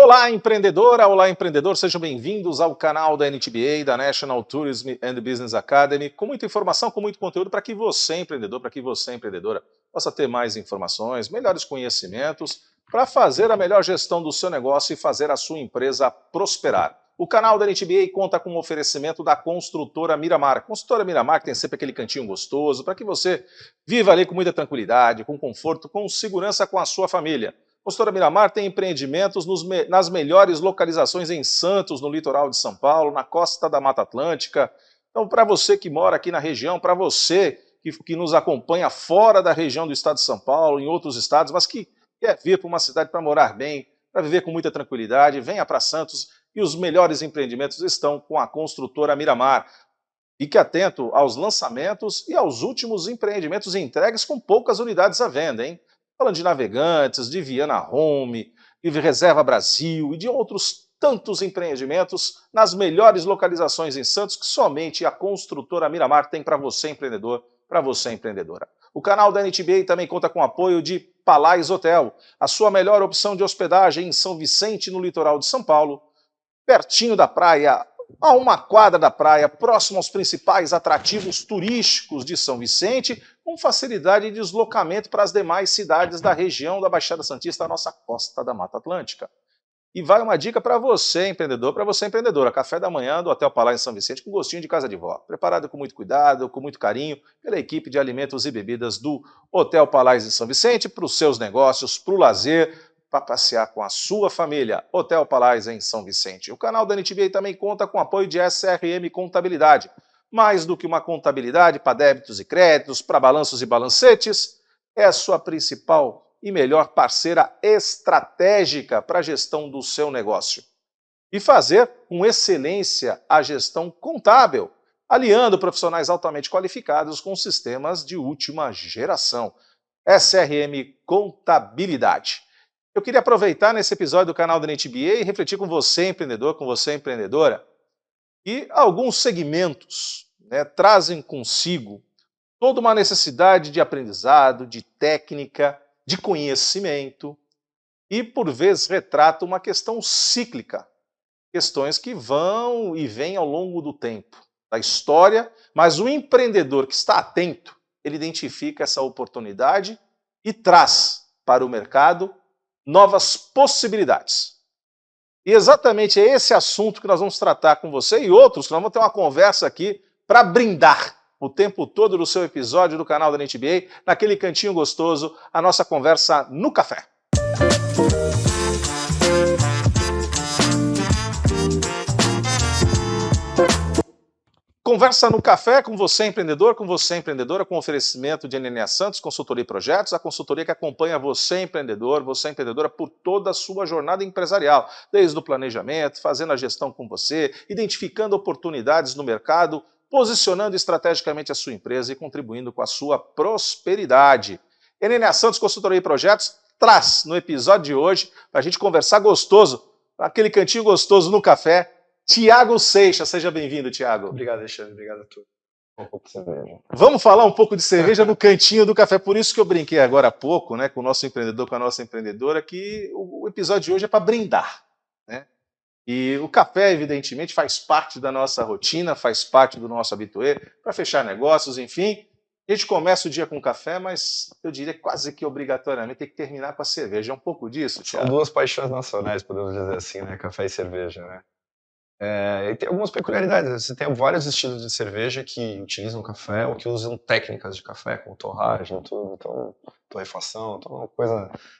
Olá, empreendedora, olá, empreendedor, sejam bem-vindos ao canal da NTBA, da National Tourism and Business Academy, com muita informação, com muito conteúdo para que você, empreendedor, para que você, empreendedora, possa ter mais informações, melhores conhecimentos, para fazer a melhor gestão do seu negócio e fazer a sua empresa prosperar. O canal da NTBA conta com o oferecimento da Construtora Miramar. A Construtora Miramar tem sempre aquele cantinho gostoso para que você viva ali com muita tranquilidade, com conforto, com segurança com a sua família. Construtora Miramar tem empreendimentos nas melhores localizações em Santos, no litoral de São Paulo, na costa da Mata Atlântica. Então, para você que mora aqui na região, para você que nos acompanha fora da região do estado de São Paulo, em outros estados, mas que quer vir para uma cidade para morar bem, para viver com muita tranquilidade, venha para Santos e os melhores empreendimentos estão com a Construtora Miramar. Fique atento aos lançamentos e aos últimos empreendimentos entregues com poucas unidades à venda, hein? Falando de Navegantes, de Viana Home, de Reserva Brasil e de outros tantos empreendimentos nas melhores localizações em Santos que somente a Construtora Miramar tem para você, empreendedor, para você, empreendedora. O canal da NTBA também conta com o apoio de Palais Hotel, a sua melhor opção de hospedagem em São Vicente, no litoral de São Paulo, pertinho da praia, a uma quadra da praia, próximo aos principais atrativos turísticos de São Vicente, com facilidade de deslocamento para as demais cidades da região da Baixada Santista, a nossa costa da Mata Atlântica. E vai uma dica para você, empreendedor, para você, empreendedora. Café da manhã do Hotel Palais em São Vicente com gostinho de casa de vó. Preparado com muito cuidado, com muito carinho, pela equipe de alimentos e bebidas do Hotel Palais em São Vicente, para os seus negócios, para o lazer, para passear com a sua família. Hotel Palais em São Vicente. O canal da NTBA também conta com o apoio de SRM Contabilidade. Mais do que uma contabilidade para débitos e créditos, para balanços e balancetes, é a sua principal e melhor parceira estratégica para a gestão do seu negócio. E fazer com excelência a gestão contábil, aliando profissionais altamente qualificados com sistemas de última geração. SRM Contabilidade. Eu queria aproveitar nesse episódio do canal da NTBA e refletir com você, empreendedor, com você, empreendedora, que alguns segmentos trazem consigo toda uma necessidade de aprendizado, de técnica, de conhecimento e, por vezes, retrata uma questão cíclica, questões que vão e vêm ao longo do tempo, da história, mas o empreendedor que está atento, ele identifica essa oportunidade e traz para o mercado novas possibilidades. E exatamente é esse assunto que nós vamos tratar com você e outros, que nós vamos ter uma conversa aqui para brindar o tempo todo no seu episódio do canal da NTBA, naquele cantinho gostoso, a nossa conversa no café. Conversa no café com você, empreendedor, com você, empreendedora, com oferecimento de NNA Santos, consultoria e projetos, a consultoria que acompanha você, empreendedor, você, empreendedora, por toda a sua jornada empresarial, desde o planejamento, fazendo a gestão com você, identificando oportunidades no mercado, posicionando estrategicamente a sua empresa e contribuindo com a sua prosperidade. NNA Santos, consultoria e projetos, traz no episódio de hoje, para a gente conversar gostoso, aquele cantinho gostoso no café, Tiago Seixas. Seja bem-vindo, Tiago. Obrigado, Alexandre. Obrigado a tu. Um pouco de cerveja. Vamos falar um pouco de cerveja no cantinho do café. Por isso que eu brinquei agora há pouco, com o nosso empreendedor, com a nossa empreendedora, que o episódio de hoje é para brindar, E o café, evidentemente, faz parte da nossa rotina, faz parte do nosso habitué, para fechar negócios, enfim. A gente começa o dia com café, mas eu diria quase que obrigatoriamente tem que terminar com a cerveja. É um pouco disso, Tiago? São duas paixões nacionais, podemos dizer assim, Café e cerveja, E tem algumas peculiaridades. Você tem vários estilos de cerveja que utilizam café ou que usam técnicas de café, como torragem, tudo, então, torrefação, então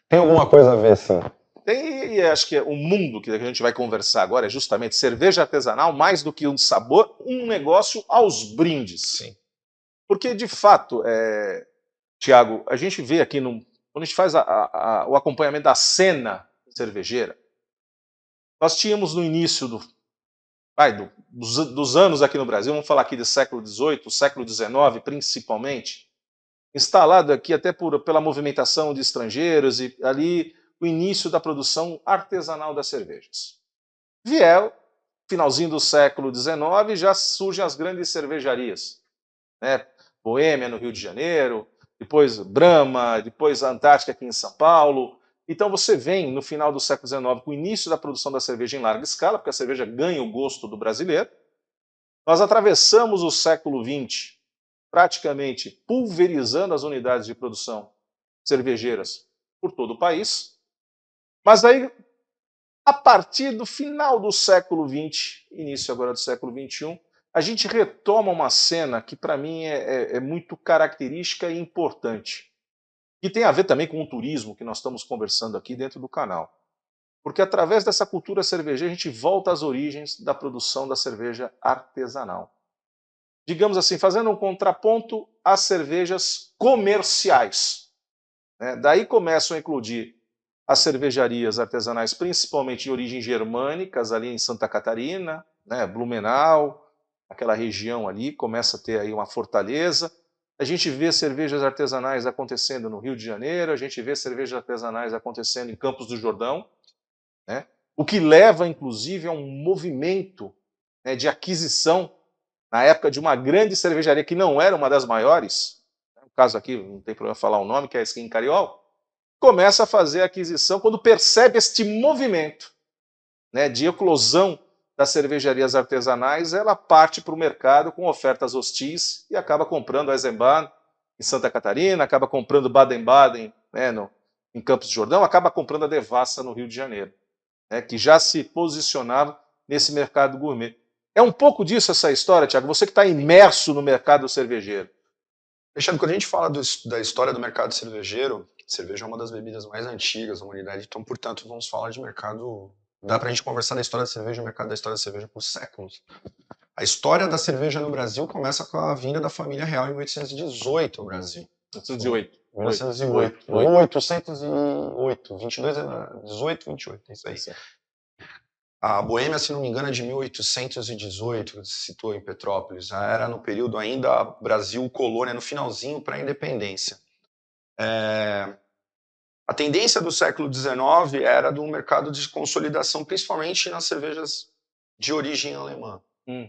tem alguma coisa a ver, sim. E acho que o mundo que a gente vai conversar agora é justamente cerveja artesanal, mais do que um sabor, um negócio aos brindes. Sim. Porque, de fato, Tiago, a gente vê aqui, quando a gente faz o acompanhamento da cena cervejeira, nós tínhamos no início dos anos aqui no Brasil, vamos falar aqui do século XVIII, século XIX principalmente, instalado aqui até pela movimentação de estrangeiros e ali o início da produção artesanal das cervejas. Finalzinho do século XIX, já surgem as grandes cervejarias, Boêmia, no Rio de Janeiro, depois Brahma, depois a Antártica aqui em São Paulo, Então você vem, no final do século XIX, com o início da produção da cerveja em larga escala, porque a cerveja ganha o gosto do brasileiro. Nós atravessamos o século XX praticamente pulverizando as unidades de produção cervejeiras por todo o país. Mas aí, a partir do final do século XX, início agora do século XXI, a gente retoma uma cena que para mim é muito característica e importante, que tem a ver também com o turismo que nós estamos conversando aqui dentro do canal. Porque através dessa cultura cervejeira a gente volta às origens da produção da cerveja artesanal. Digamos assim, fazendo um contraponto às cervejas comerciais. Daí começam a eclodir as cervejarias artesanais, principalmente de origem germânicas, ali em Santa Catarina, Blumenau, aquela região ali, começa a ter aí uma fortaleza. A gente vê cervejas artesanais acontecendo no Rio de Janeiro, a gente vê cervejas artesanais acontecendo em Campos do Jordão, o que leva, inclusive, a um movimento de aquisição, na época de uma grande cervejaria que não era uma das maiores, no caso aqui, não tem problema falar o nome, que é a Skin Cariol, começa a fazer a aquisição quando percebe este movimento de eclosão das cervejarias artesanais, ela parte para o mercado com ofertas hostis e acaba comprando a Eisenbahn em Santa Catarina, acaba comprando Baden-Baden em Campos do Jordão, acaba comprando a Devassa no Rio de Janeiro, que já se posicionava nesse mercado gourmet. É um pouco disso essa história, Tiago? Você que está imerso no mercado cervejeiro. Alexandre, quando a gente fala da história do mercado cervejeiro, cerveja é uma das bebidas mais antigas da humanidade, então, portanto, vamos falar de mercado. Dá pra gente conversar da história da cerveja, o mercado da história da cerveja por séculos. A história da cerveja no Brasil começa com a vinda da família real em 1818 ao Brasil. 1908. 1908. 1808. 22, 18, 28, é isso aí. A Boêmia, se não me engano, é de 1818, se citou em Petrópolis. Já era no período ainda Brasil colônia, no finalzinho para a independência. A tendência do século XIX era do mercado de consolidação, principalmente nas cervejas de origem alemã.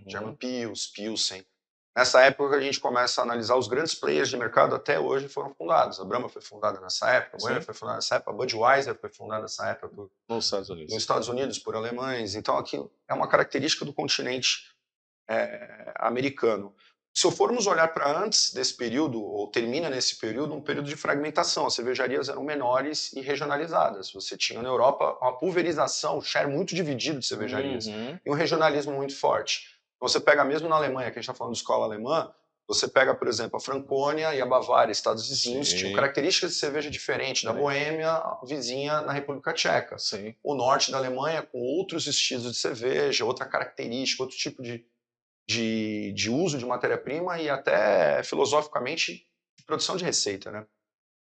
German Pils, Pilsen. Nessa época a gente começa a analisar os grandes players de mercado até hoje foram fundados. A Brahma foi fundada nessa época, a Boêmia foi fundada nessa época, a Budweiser foi fundada nessa época nos Estados Unidos por alemães. Então aqui é uma característica do continente americano. Se formos olhar para antes desse período, ou termina nesse período, um período de fragmentação. As cervejarias eram menores e regionalizadas. Você tinha na Europa uma pulverização, um share muito dividido de cervejarias, e um regionalismo muito forte. Você pega mesmo na Alemanha, que a gente está falando de escola alemã, você pega, por exemplo, a Francônia e a Bavária, estados vizinhos, tinham características de cerveja diferentes da Boêmia, vizinha na República Tcheca. Sim. O norte da Alemanha com outros estilos de cerveja, outra característica, outro tipo de uso de matéria-prima e até, filosoficamente, de produção de receita,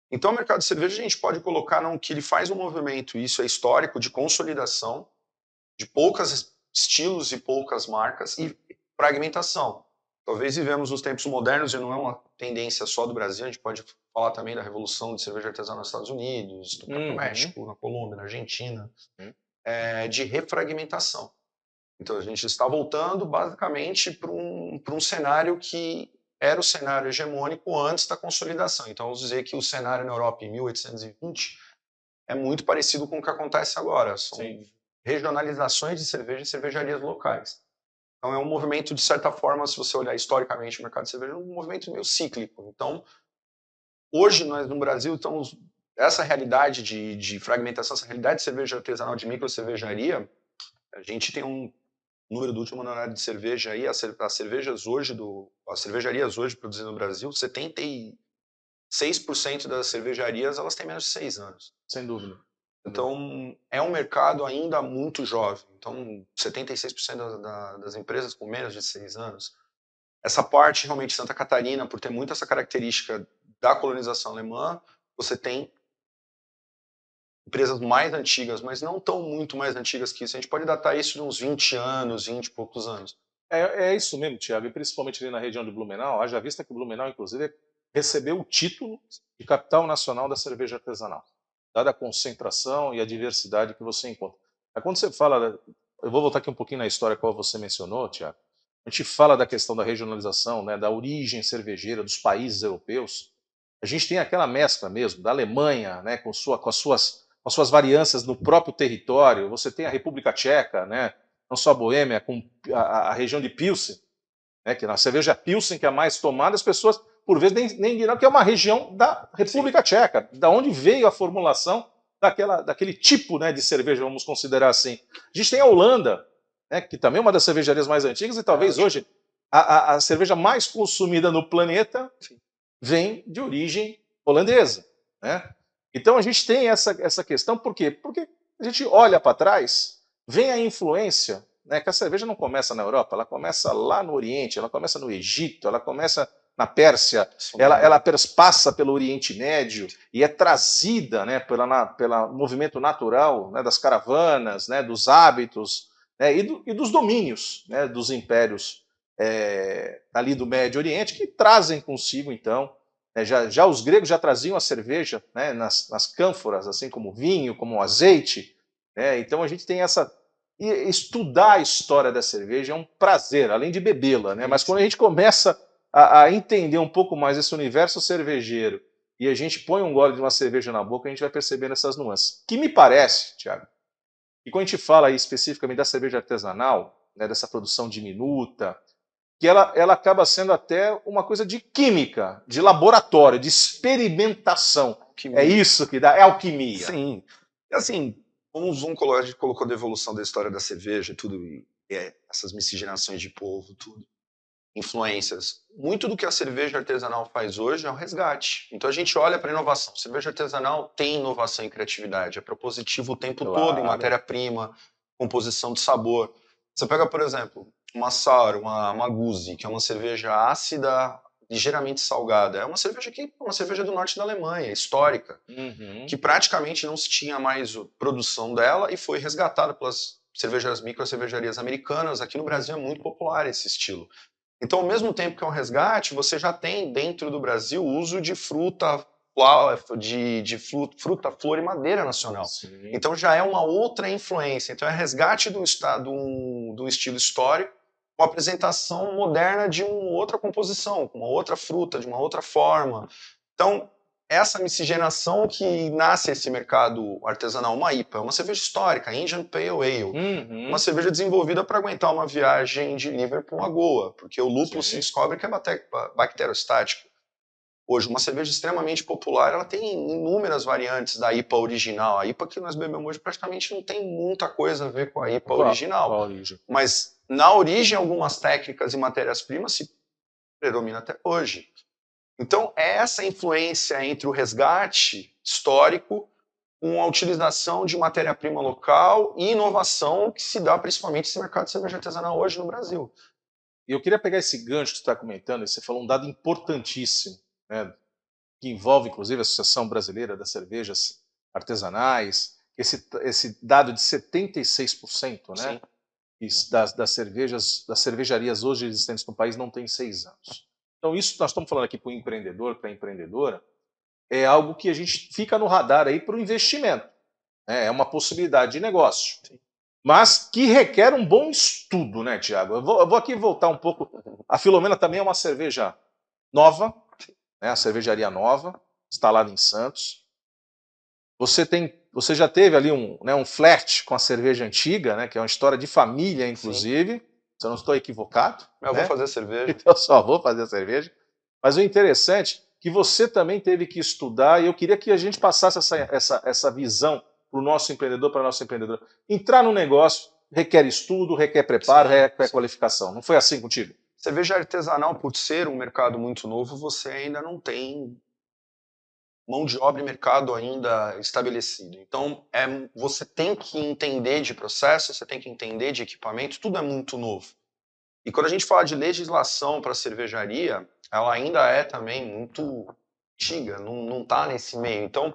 Então, o mercado de cerveja a gente pode colocar que ele faz um movimento, isso é histórico, de consolidação, de poucos estilos e poucas marcas e fragmentação. Talvez vivemos nos tempos modernos e não é uma tendência só do Brasil, a gente pode falar também da revolução de cerveja artesanal nos Estados Unidos, no próprio México, na Colômbia, na Argentina, de refragmentação. Então a gente está voltando basicamente para um cenário que era o cenário hegemônico antes da consolidação. Então vamos dizer que o cenário na Europa em 1820 é muito parecido com o que acontece agora. São regionalizações de cerveja em cervejarias locais. Então é um movimento, de certa forma, se você olhar historicamente o mercado de cerveja, é um movimento meio cíclico. Então, hoje nós no Brasil estamos... Essa realidade de fragmentação, essa realidade de cerveja artesanal, de microcervejaria, a gente tem um número do último anuário de cerveja aí, as cervejarias hoje produzindo no Brasil, 76% das cervejarias elas têm menos de 6 anos. Sem dúvida. Então, é um mercado ainda muito jovem. Então, 76% das empresas com menos de 6 anos. Essa parte, realmente, Santa Catarina, por ter muito essa característica da colonização alemã, você tem empresas mais antigas, mas não tão muito mais antigas que isso. A gente pode datar isso de uns 20 anos, 20 e poucos anos. É isso mesmo, Tiago, e principalmente ali na região de Blumenau, haja vista que Blumenau, inclusive, recebeu o título de capital nacional da cerveja artesanal, dada a concentração e a diversidade que você encontra. Aí quando você fala, eu vou voltar aqui um pouquinho na história qual você mencionou, Tiago, a gente fala da questão da regionalização, da origem cervejeira dos países europeus, a gente tem aquela mescla mesmo, da Alemanha, com as suas as suas variâncias no próprio território. Você tem a República Tcheca, né? Não só a Boêmia, com a região de Pilsen, né? Que na cerveja Pilsen, que é a mais tomada, as pessoas, por vezes, nem dirão que é uma região da República Tcheca, da onde veio a formulação daquele tipo, né, de cerveja, vamos considerar assim. A gente tem a Holanda, né, que também é uma das cervejarias mais antigas e talvez hoje a cerveja mais consumida no planeta vem de origem holandesa, né? Então a gente tem essa questão, por quê? Porque a gente olha para trás, vem a influência, né, que a cerveja não começa na Europa, ela começa lá no Oriente, ela começa no Egito, ela começa na Pérsia, ela passa pelo Oriente Médio e é trazida, né, pelo movimento natural, né, das caravanas, né, dos hábitos, né, e dos domínios, né, dos impérios ali do Médio Oriente, que trazem consigo, então, já os gregos já traziam a cerveja, né, nas cânforas, assim como o vinho, como o azeite, né, então a gente tem essa... E estudar a história da cerveja é um prazer, além de bebê-la, né, mas quando a gente começa a entender um pouco mais esse universo cervejeiro e a gente põe um gole de uma cerveja na boca, a gente vai percebendo essas nuances. Que me parece, Thiago, que quando a gente fala aí especificamente da cerveja artesanal, né, dessa produção diminuta, que ela acaba sendo até uma coisa de química, de laboratório, de experimentação. É isso que dá, é alquimia. Sim. Assim, vamos colocar, a gente colocou da evolução da história da cerveja e tudo, essas miscigenações de povo, tudo. Influências. Muito do que a cerveja artesanal faz hoje é um resgate. Então a gente olha para a inovação. Cerveja artesanal tem inovação e criatividade. É propositivo o tempo todo em matéria-prima, composição de sabor. Você pega, por exemplo, uma Sour, uma Guzi, que é uma cerveja ácida, ligeiramente salgada. É uma cerveja do norte da Alemanha, histórica, que praticamente não se tinha mais produção dela e foi resgatada pelas micro-cervejarias americanas. Aqui no Brasil é muito popular esse estilo. Então, ao mesmo tempo que é um resgate, você já tem dentro do Brasil o uso de fruta, flor e madeira nacional. Sim. Então já é uma outra influência. Então é resgate do estilo histórico com a apresentação moderna de uma outra composição, com uma outra fruta, de uma outra forma. Então, essa miscigenação que nasce esse mercado artesanal. Uma IPA, é uma cerveja histórica, Indian Pale Ale. Uma cerveja desenvolvida para aguentar uma viagem de Liverpool a Goa, porque o lúpulo se descobre que é bacteriostático. Hoje, uma cerveja extremamente popular, ela tem inúmeras variantes da IPA original. A IPA que nós bebemos hoje praticamente não tem muita coisa a ver com a IPA original. Mas, na origem, algumas técnicas e matérias-primas se predominam até hoje. Então, é essa influência entre o resgate histórico com a utilização de matéria-prima local e inovação que se dá principalmente nesse mercado de cerveja artesanal hoje no Brasil. E eu queria pegar esse gancho que você está comentando, e você falou um dado importantíssimo, né, que envolve inclusive a Associação Brasileira das Cervejas Artesanais, esse dado de 76%, né, das cervejarias hoje existentes no país não tem 6 anos. Então isso nós estamos falando aqui para o empreendedor, para a empreendedora, é algo que a gente fica no radar aí para o investimento. Né? É uma possibilidade de negócio. Mas que requer um bom estudo, né, Tiago? Eu vou aqui voltar um pouco. A Filomena também é uma cerveja nova, né, a cervejaria nova, instalada em Santos. Você já teve ali um flerte com a cerveja antiga, né, que é uma história de família, inclusive. Sim. Se eu não estou equivocado. Eu vou fazer cerveja. Eu só vou fazer cerveja. Mas o interessante é que você também teve que estudar, e eu queria que a gente passasse essa visão para o nosso empreendedor, para a nossa empreendedora. Entrar no negócio requer estudo, requer preparo, requer qualificação. Não foi assim contigo? Cerveja artesanal, por ser um mercado muito novo, você ainda não tem mão de obra e mercado ainda estabelecido. Então, você tem que entender de processo, você tem que entender de equipamento, tudo é muito novo. E quando a gente fala de legislação para cervejaria, ela ainda é também muito antiga, não está nesse meio. Então,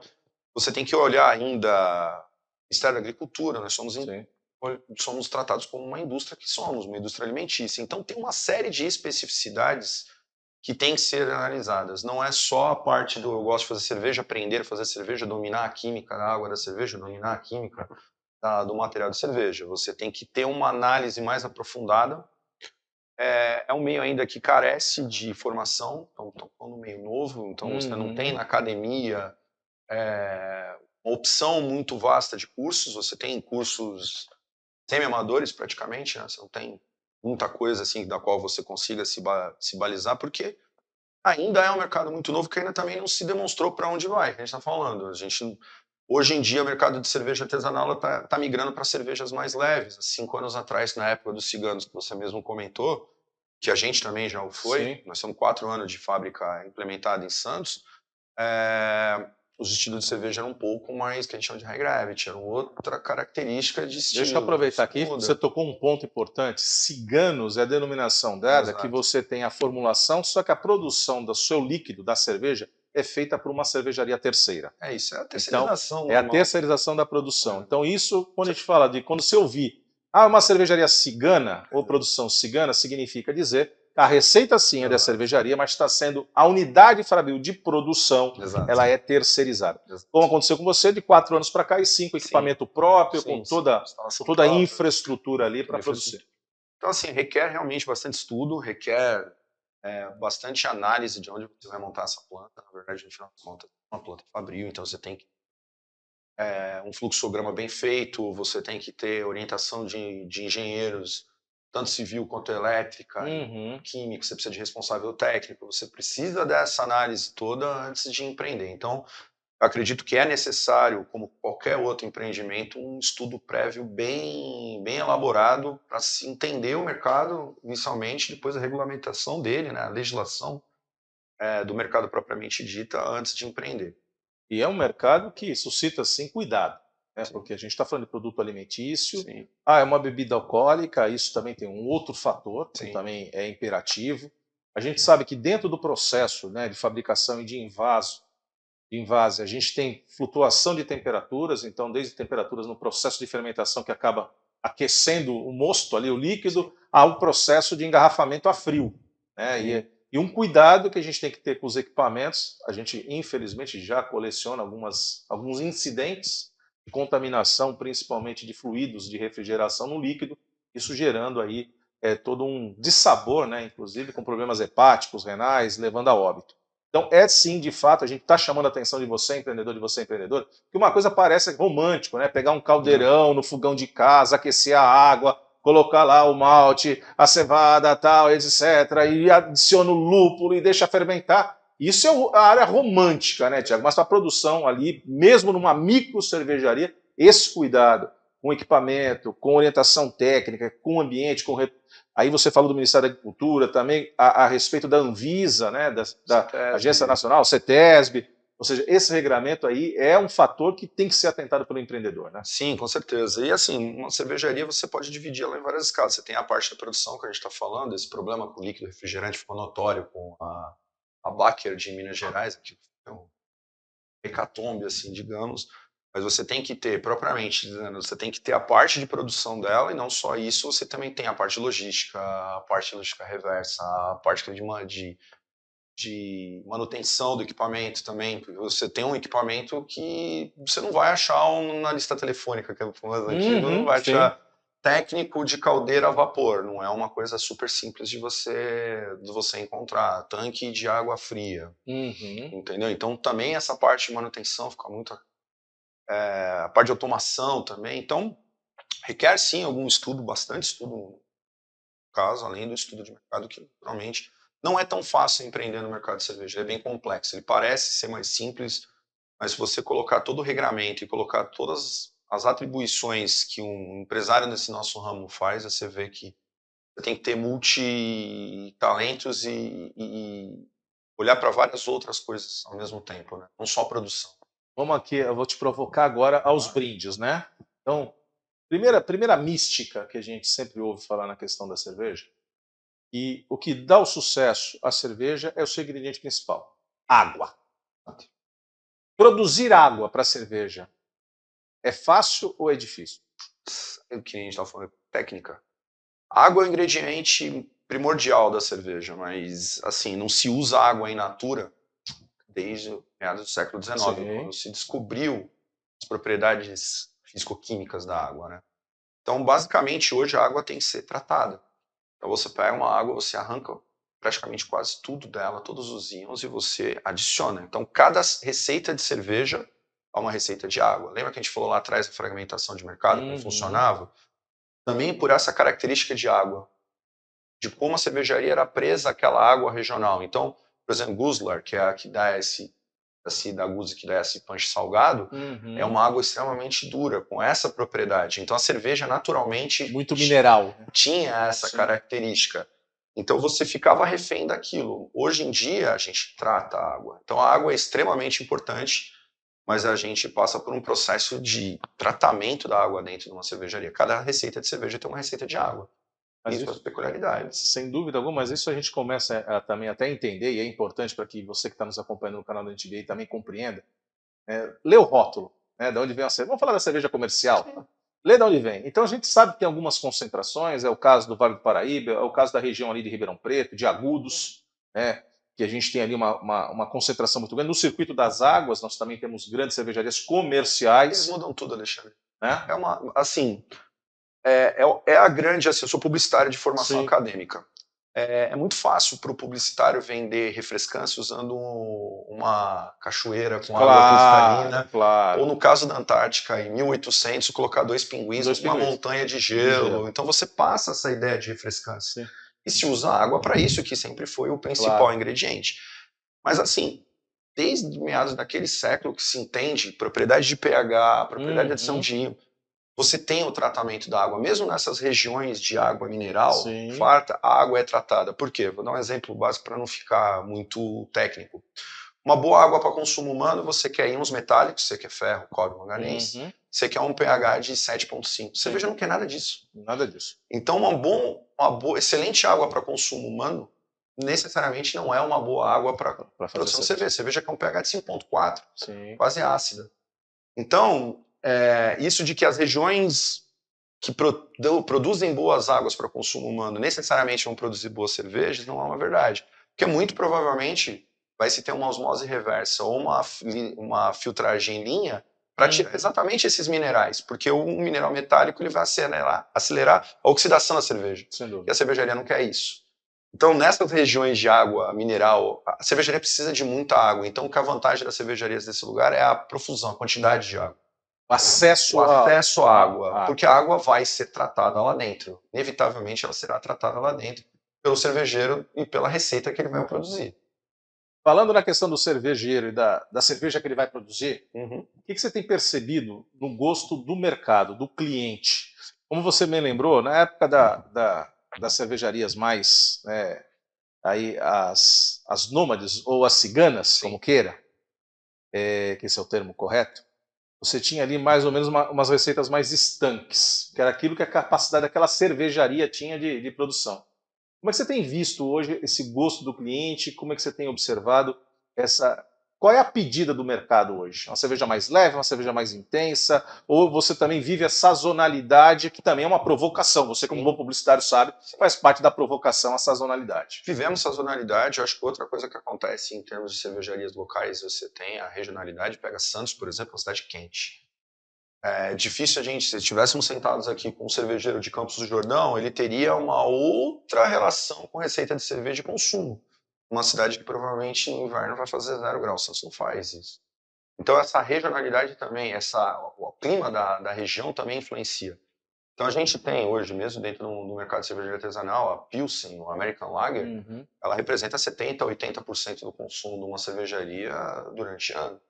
você tem que olhar ainda Ministério da Agricultura, nós somos tratados como uma indústria que somos, uma indústria alimentícia. Então, tem uma série de especificidades que tem que ser analisadas. Não é só a parte do eu gosto de fazer cerveja, aprender a fazer cerveja, dominar a química da água da cerveja, dominar a química do material de cerveja. Você tem que ter uma análise mais aprofundada. É um meio ainda que carece de formação, então no meio novo, então você não tem na academia uma opção muito vasta de cursos, você tem cursos semi-amadores praticamente, né? Você não tem muita coisa assim da qual você consiga se balizar, porque ainda é um mercado muito novo que ainda também não se demonstrou para onde vai, que a gente está falando. Hoje em dia, o mercado de cerveja artesanal está migrando para cervejas mais leves. Há 5 anos atrás, na época dos ciganos, que você mesmo comentou, que a gente também já o foi, Sim. nós temos 4 anos de fábrica implementada em Santos, os estilos de cerveja eram um pouco mais, que a gente chama de high gravity, era outra característica de estilo. Deixa eu aproveitar isso aqui, muda. você tocou um ponto importante. Ciganos é a denominação dada Exato. que você tem a formulação, só que a produção do seu líquido, da cerveja, é feita por uma cervejaria terceira. Isso é a Então, terceirização é a normal. terceirização da produção. É. Então, isso, quando a gente fala de, quando você ouvir, uma cervejaria cigana, ou produção cigana, significa dizer que a receita sim é da Exato. cervejaria, mas está sendo, a unidade fabril de produção, Exato. ela é terceirizada. Exato. Como aconteceu com você, de 4 anos para cá, e 5 equipamento próprio, Sim, com toda instalação a própria, infraestrutura ali para produzir. Então, assim, requer realmente bastante estudo, requer bastante análise de onde você vai montar essa planta. Na verdade, no final das contas, é uma planta fabril, então você tem que um fluxograma bem feito, você tem que ter orientação de engenheiros, tanto civil quanto elétrica, química, você precisa de responsável técnico, você precisa dessa análise toda antes de empreender. Então, eu acredito que é necessário, como qualquer outro empreendimento, um estudo prévio bem elaborado para se entender o mercado inicialmente, depois a regulamentação dele, né, a legislação do mercado propriamente dita antes de empreender. E é um mercado que suscita, sim, cuidado, né? Porque a gente está falando de produto alimentício, Sim. é uma bebida alcoólica, isso também tem um outro fator, que Sim. também é imperativo. A gente sabe que dentro do processo, né, de fabricação e de invase, a gente tem flutuação de temperaturas, então desde temperaturas no processo de fermentação que acaba aquecendo o mosto ali, o líquido, ao processo de engarrafamento a frio, né? E um cuidado que a gente tem que ter com os equipamentos, a gente infelizmente já coleciona alguns incidentes de contaminação, principalmente de fluidos de refrigeração no líquido, isso gerando aí todo um dissabor, né, inclusive com problemas hepáticos, renais, levando a óbito. Então é sim, de fato, a gente está chamando a atenção de você, empreendedora, que uma coisa parece romântico, né? Pegar um caldeirão no fogão de casa, aquecer a água, colocar lá o malte, a cevada, tal, etc. E adiciona o lúpulo e deixa fermentar. Isso é a área romântica, né, Tiago? Mas para a produção ali, mesmo numa micro cervejaria, esse cuidado com equipamento, com orientação técnica, com ambiente, Aí você falou do Ministério da Agricultura também, a respeito da Anvisa, né, da Agência Nacional, CETESB, ou seja, esse regramento aí é um fator que tem que ser atentado pelo empreendedor, né? Sim, com certeza. E assim, uma cervejaria você pode dividir ela em várias escalas. Você tem a parte da produção que a gente está falando, esse problema com o líquido refrigerante ficou notório com a Baker de Minas Gerais, que é um hecatombe, assim, digamos. Mas você tem que ter, propriamente dizendo, você tem que ter a parte de produção dela, e não só isso, você também tem a parte logística, a parte logística reversa, a parte de manutenção do equipamento também, porque você tem um equipamento que você não vai achar na lista telefônica, que é o mais antigo, não vai achar técnico de caldeira a vapor, não é uma coisa super simples de você encontrar, tanque de água fria, entendeu? Então também essa parte de manutenção fica muito... a parte de automação também, então requer sim algum estudo, bastante estudo no caso, além do estudo de mercado, que naturalmente não é tão fácil empreender no mercado de cerveja, ele é bem complexo, ele parece ser mais simples, mas se você colocar todo o regramento e colocar todas as atribuições que um empresário nesse nosso ramo faz, você vê que você tem que ter multitalentos e olhar para várias outras coisas ao mesmo tempo, né? Não só produção. Vamos aqui, eu vou te provocar agora aos brindes, né? Então, primeira mística que a gente sempre ouve falar na questão da cerveja, e o que dá o sucesso à cerveja é o seu ingrediente principal, água. Produzir água para cerveja é fácil ou é difícil? O que a gente estava falando, técnica. Água é o ingrediente primordial da cerveja, mas assim, não se usa água in natura desde meados do século XIX, quando se descobriu as propriedades físico-químicas da água, né? Então, basicamente, hoje a água tem que ser tratada. Então, você pega uma água, você arranca praticamente quase tudo dela, todos os íons, e você adiciona. Então, cada receita de cerveja, a uma receita de água. Lembra que a gente falou lá atrás da fragmentação de mercado, como funcionava? Também por essa característica de água, de como a cervejaria era presa àquela água regional. Então, por exemplo, Guzlar, que é a que dá da Guzi, que dá esse punch salgado, é uma água extremamente dura, com essa propriedade. Então a cerveja naturalmente Muito mineral. Tinha essa característica. Então você ficava refém daquilo. Hoje em dia a gente trata a água. Então a água é extremamente importante, mas a gente passa por um processo de tratamento da água dentro de uma cervejaria. Cada receita de cerveja tem uma receita de água. Mas isso as peculiaridades. Sem dúvida alguma, mas isso a gente começa a também até entender, e é importante para que você que está nos acompanhando no canal da NTBA também compreenda. Lê o rótulo, né, de onde vem a cerveja. Vamos falar da cerveja comercial. Lê de onde vem. Então a gente sabe que tem algumas concentrações, é o caso do Vale do Paraíba, é o caso da região ali de Ribeirão Preto, de Agudos, né, que a gente tem ali uma concentração muito grande. No circuito das águas, nós também temos grandes cervejarias comerciais. Eles mudam tudo, Alexandre. Né? É a grande, assim, eu sou publicitário de formação Sim. acadêmica. É muito fácil para o publicitário vender refrescância usando uma cachoeira com água cristalina. Claro. Ou no caso da Antártica, em 1800, colocar dois pinguins numa montanha de gelo. Então você passa essa ideia de refrescância. Sim. E se usa água para isso, que sempre foi o principal ingrediente. Mas assim, desde meados daquele século que se entende propriedade de pH, propriedade de adição de íon, você tem o tratamento da água, mesmo nessas regiões de água mineral, farta, a água é tratada. Por quê? Vou dar um exemplo básico para não ficar muito técnico. Uma boa água para consumo humano, você quer íons metálicos, você quer ferro, cobre, manganês, você quer um pH de 7,5. Cerveja não quer nada disso. Nada disso. Então, uma boa, excelente água para consumo humano, necessariamente não é uma boa água para produção de cerveja. Cerveja quer um pH de 5,4, quase ácida. Então, isso de que as regiões que produzem boas águas para consumo humano necessariamente vão produzir boas cervejas não é uma verdade. Porque muito provavelmente vai se ter uma osmose reversa ou uma filtragem em linha para tirar exatamente esses minerais. Porque o mineral metálico ele vai acelerar a oxidação da cerveja. E a cervejaria não quer isso. Então, nessas regiões de água mineral, a cervejaria precisa de muita água. Então, a vantagem das cervejarias desse lugar é a profusão, a quantidade de água. O acesso à água, porque a água vai ser tratada lá dentro. Inevitavelmente ela será tratada lá dentro pelo cervejeiro e pela receita que ele vai produzir. Falando na questão do cervejeiro e da cerveja que ele vai produzir, o que você tem percebido no gosto do mercado, do cliente? Como você me lembrou, na época das cervejarias mais, aí as nômades ou as ciganas, como queira, que esse é o termo correto, você tinha ali mais ou menos umas receitas mais estanques, que era aquilo que a capacidade daquela cervejaria tinha de produção. Como é que você tem visto hoje esse gosto do cliente? Como é que você tem observado qual é a pedida do mercado hoje? Uma cerveja mais leve, uma cerveja mais intensa? Ou você também vive a sazonalidade, que também é uma provocação? Você, como bom publicitário, sabe, faz parte da provocação a sazonalidade. Vivemos sazonalidade. Eu acho que outra coisa que acontece em termos de cervejarias locais, você tem a regionalidade. Pega Santos, por exemplo, uma cidade quente. É difícil se estivéssemos sentados aqui com um cervejeiro de Campos do Jordão, ele teria uma outra relação com receita de cerveja e consumo. Uma cidade que provavelmente no inverno vai fazer 0 graus, Santos não faz isso. Então essa regionalidade também, o clima da região também influencia. Então a gente tem hoje, mesmo dentro do mercado de cerveja artesanal, a Pilsen, o American Lager, ela representa 70% a 80% do consumo de uma cervejaria durante o ano.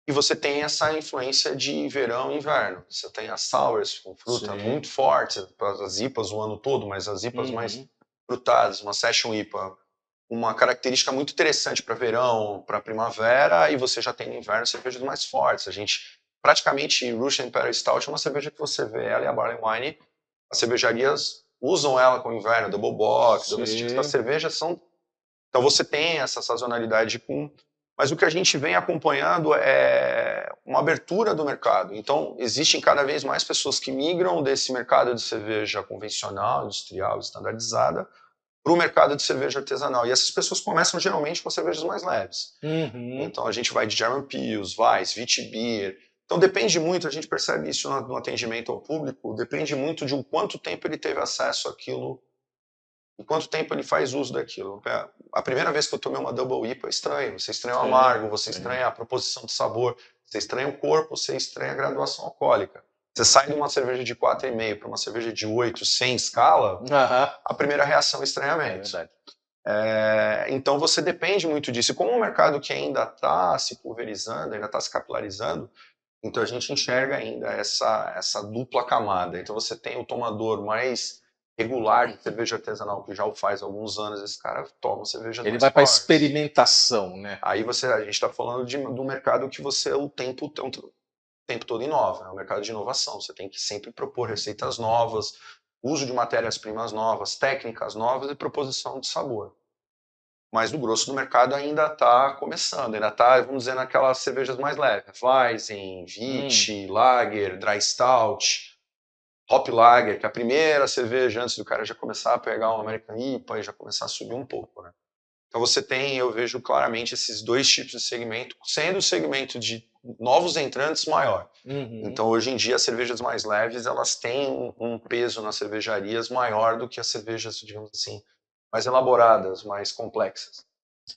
E você tem essa influência de verão e inverno. Você tem as sours com fruta muito fortes, as IPAs o ano todo, mas as IPAs mais frutadas, uma Session IPA, uma característica muito interessante para verão, para primavera, e você já tem no inverno cervejas mais fortes. A gente, praticamente, Russian Imperial Stout é uma cerveja que você vê ela e a Barley Wine, as cervejarias usam ela com o inverno, Double Bock, as cervejas são... Então você tem essa sazonalidade Mas o que a gente vem acompanhando é uma abertura do mercado. Então, existem cada vez mais pessoas que migram desse mercado de cerveja convencional, industrial, estandardizada, para o mercado de cerveja artesanal. E essas pessoas começam geralmente com cervejas mais leves. Então, a gente vai de German Pils, Weiss, Witbier. Então, depende muito, a gente percebe isso no atendimento ao público, depende muito de quanto tempo ele teve acesso àquilo e quanto tempo ele faz uso daquilo. A primeira vez que eu tomei uma Double IPA é estranho, você estranha o amargo, você estranha a proposição de sabor, você estranha o corpo, você estranha a graduação alcoólica. Você sai de uma cerveja de 4,5 para uma cerveja de 8, sem escala, a primeira reação é estranhamento. Então você depende muito disso. E como é um mercado que ainda está se pulverizando, ainda está se capilarizando, então a gente enxerga ainda essa dupla camada. Então você tem o tomador mais regular de cerveja artesanal, que já o faz há alguns anos, esse cara toma cerveja Ele mais vai para fortes. experimentação, né? Aí a gente está falando do mercado que você o tempo todo inova, é um mercado de inovação. Você tem que sempre propor receitas novas, uso de matérias-primas novas, técnicas novas e proposição de sabor. Mas no grosso do mercado ainda está começando, ainda está, vamos dizer, naquelas cervejas mais leves. Weizen, Witch, Lager, Dry Stout, Hop Lager, que é a primeira cerveja antes do cara já começar a pegar um American IPA e já começar a subir um pouco, né? Então você tem, eu vejo claramente esses dois tipos de segmento, sendo o segmento de novos entrantes maior. Então hoje em dia as cervejas mais leves, elas têm um peso nas cervejarias maior do que as cervejas, digamos assim, mais elaboradas, mais complexas.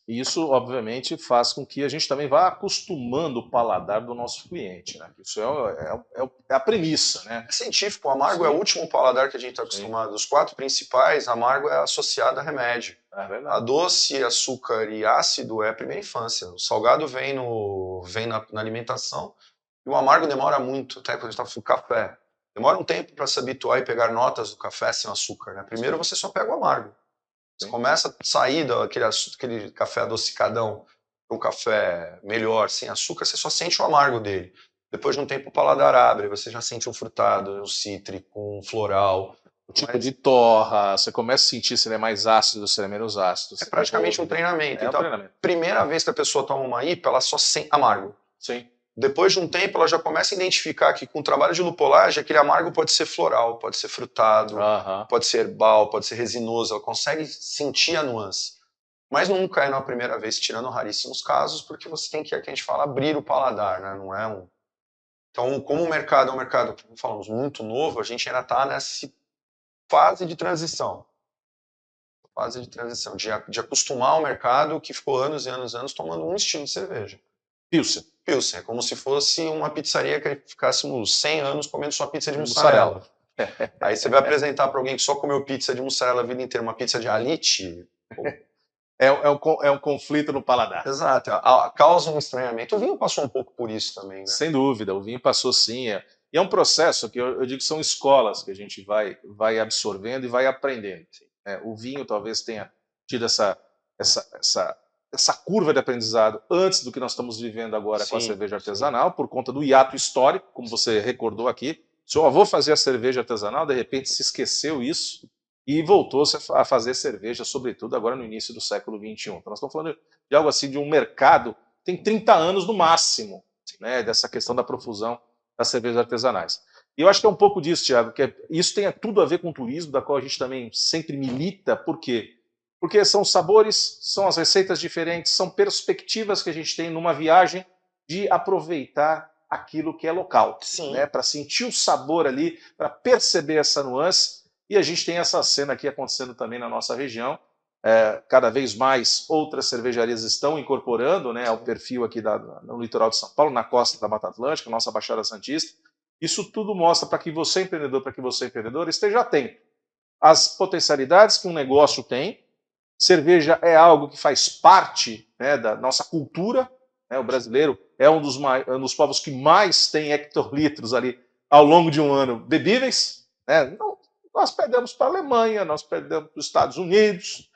E isso, obviamente, faz com que a gente também vá acostumando o paladar do nosso cliente, né? Isso é a premissa, né? É científico, o amargo é o último paladar que a gente está acostumado. Os 4 principais, amargo é associado a remédio. A doce, açúcar e ácido é a primeira infância. O salgado vem na alimentação e o amargo demora muito, até quando a gente está falando café. Demora um tempo para se habituar e pegar notas do café sem açúcar, né? Primeiro você só pega o amargo. Você começa a sair daquele café adocicadão para um café melhor, sem açúcar, você só sente o amargo dele. Depois de um tempo o paladar abre, você já sente um frutado, um cítrico, um floral. O tipo de torra, você começa a sentir se ele é mais ácido, se ele é menos ácido. É praticamente um treinamento. Então, a primeira vez que a pessoa toma uma IPA, ela só sente amargo. Sim. Depois de um tempo, ela já começa a identificar que com o trabalho de lupolagem, aquele amargo pode ser floral, pode ser frutado, pode ser herbal, pode ser resinoso. Ela consegue sentir a nuance. Mas nunca é na primeira vez, tirando raríssimos casos, porque você tem que, a gente fala, abrir o paladar, né? Não é um... Então, como o mercado é um mercado, como falamos, muito novo, a gente ainda está nessa fase de transição. De acostumar o mercado que ficou anos e anos e anos tomando um estilo de cerveja. Pilsen. É como se fosse uma pizzaria que ficássemos 100 anos comendo só pizza de mussarela. Aí você vai apresentar para alguém que só comeu pizza de mussarela a vida inteira, uma pizza de alite. É um conflito no paladar. Exato, causa um estranhamento. O vinho passou um pouco por isso também, né? Sem dúvida, o vinho passou sim. E é um processo que eu digo que são escolas que a gente vai absorvendo e vai aprendendo. O vinho talvez tenha tido essa curva de aprendizado antes do que nós estamos vivendo agora com a cerveja artesanal, por conta do hiato histórico, como você recordou aqui. Seu avô fazia cerveja artesanal, de repente se esqueceu isso e voltou-se a fazer cerveja, sobretudo agora no início do século XXI. Então nós estamos falando de algo assim, de um mercado que tem 30 anos no máximo, né, dessa questão da profusão das cervejas artesanais. E eu acho que é um pouco disso, Thiago, que isso tem tudo a ver com o turismo, da qual a gente também sempre milita. Por quê? Porque são sabores, são as receitas diferentes, são perspectivas que a gente tem numa viagem de aproveitar aquilo que é local, né, para sentir o sabor ali, para perceber essa nuance. E a gente tem essa cena aqui acontecendo também na nossa região. Cada vez mais outras cervejarias estão incorporando, né, ao perfil aqui no litoral de São Paulo, na costa da Mata Atlântica, nossa Baixada Santista. Isso tudo mostra para que você, empreendedor, esteja atento às potencialidades que um negócio tem. Cerveja é algo que faz parte, né, da nossa cultura, né? O brasileiro é um dos povos que mais tem hectolitros ali ao longo de um ano bebíveis, né? Nós perdemos para a Alemanha, nós perdemos para os Estados Unidos,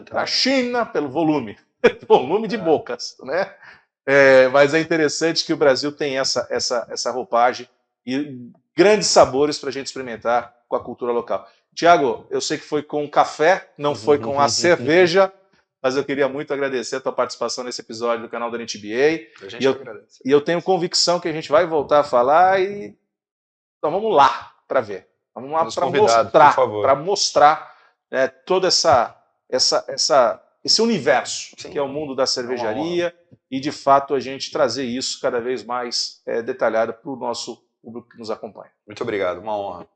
para a China pelo volume de bocas, né? Mas é interessante que o Brasil tem essa roupagem e grandes sabores para a gente experimentar com a cultura local. Tiago, eu sei que foi com o café, não foi com a cerveja, mas eu queria muito agradecer a tua participação nesse episódio do canal da NTBA. E eu tenho convicção que a gente vai voltar a falar então vamos lá para ver. Vamos lá para mostrar todo esse universo que é o mundo da cervejaria e, de fato, a gente trazer isso cada vez mais detalhado para o nosso público que nos acompanha. Muito obrigado, uma honra.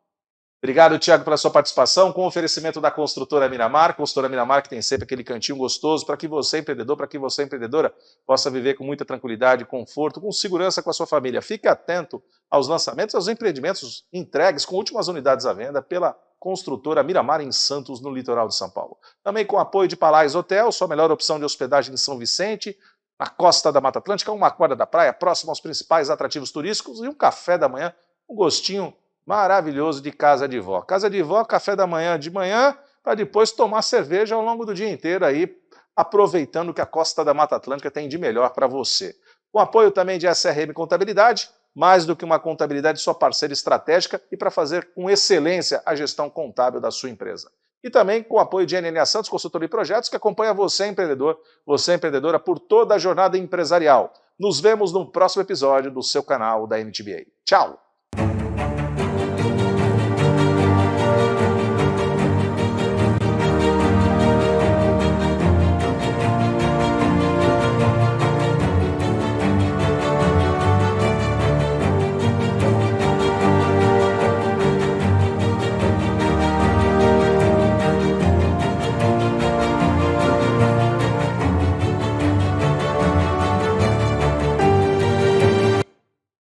Obrigado, Thiago, pela sua participação, com o oferecimento da Construtora Miramar. Construtora Miramar, que tem sempre aquele cantinho gostoso para que você, empreendedor, para que você, empreendedora, possa viver com muita tranquilidade, conforto, com segurança com a sua família. Fique atento aos lançamentos, aos empreendimentos entregues com últimas unidades à venda pela Construtora Miramar em Santos, no litoral de São Paulo. Também com apoio de Palais Hotel, sua melhor opção de hospedagem em São Vicente, na costa da Mata Atlântica, uma quadra da praia, próximo aos principais atrativos turísticos e um café da manhã, um gostinho maravilhoso de casa de vó. Casa de vó, café da manhã de manhã, para depois tomar cerveja ao longo do dia inteiro aí, aproveitando o que a costa da Mata Atlântica tem de melhor para você. Com apoio também de SRM Contabilidade, mais do que uma contabilidade, sua parceira estratégica e para fazer com excelência a gestão contábil da sua empresa. E também com o apoio de NNA Santos, consultoria e projetos, que acompanha você, empreendedor, você, empreendedora, por toda a jornada empresarial. Nos vemos no próximo episódio do seu canal da NTBA. Tchau!